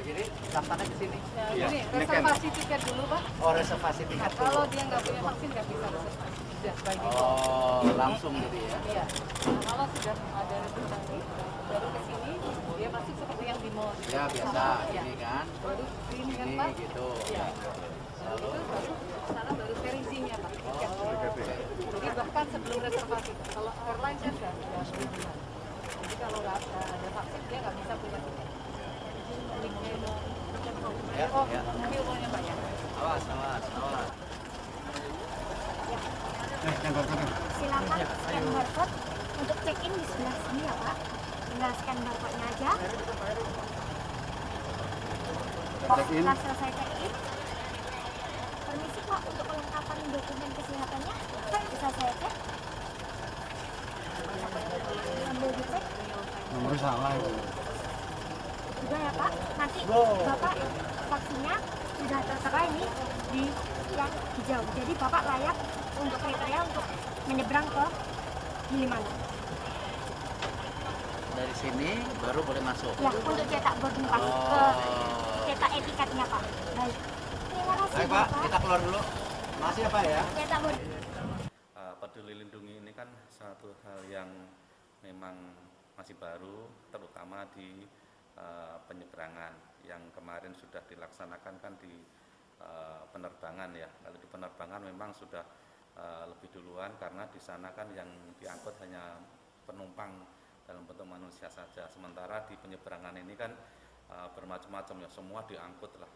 Jadi daftarnya ke sini. Ya, ini reservasi tiket dulu, Pak. Oh, reservasi Nah, tiket kalau dulu. dia nggak punya vaksin nggak bisa reservasi. Sudah by default. Oh, langsung gitu ya. Iya. Nah, kalau sudah ada reservasi, baru ke sini dia masuk seperti yang di mall. Ya biasa, Iya. ini kan. Baru ini kan, Ini Pak. gitu. Iya. Lalu Itu baru sana baru serizinya, Pak. Tiket. oh, Jadi bahkan sebelum reservasi. Kalau airline kan nggak sebelumnya. Jadi kalau nggak ada vaksin dia nggak bisa punya tiket. ya, Oh, ya. ini umurnya Pak ya. Awas, awas, awas. Silakan scan barcode untuk check-in di sebelah sini ya Pak. Tinggal scan barcode-nya aja. Setelah selesai check-in, permisi Pak untuk kelengkapan dokumen kesehatannya bisa saya cek. Sambil dicek Nomornya salah itu. juga ya Pak. Nanti Bapak vaksinnya sudah tertera ini di yang hijau. Jadi Bapak layak untuk kriteria untuk menyeberang ke Gilimanuk. Dari sini baru boleh masuk. Ya, untuk cetak boarding pass ke cetak etiketnya Pak. Baik. Terima kasih Baik Pak, Bapak. kita keluar dulu. Masih ya Pak ya? Cetak boarding. Peduli Lindungi ini kan satu hal yang memang masih baru, terutama di penyeberangan yang kemarin sudah dilaksanakan kan di penerbangan ya. Kalau di penerbangan memang sudah lebih duluan karena di sana kan yang diangkut hanya penumpang dalam bentuk manusia saja. Sementara di penyeberangan ini kan bermacam-macam ya, semua diangkut lah.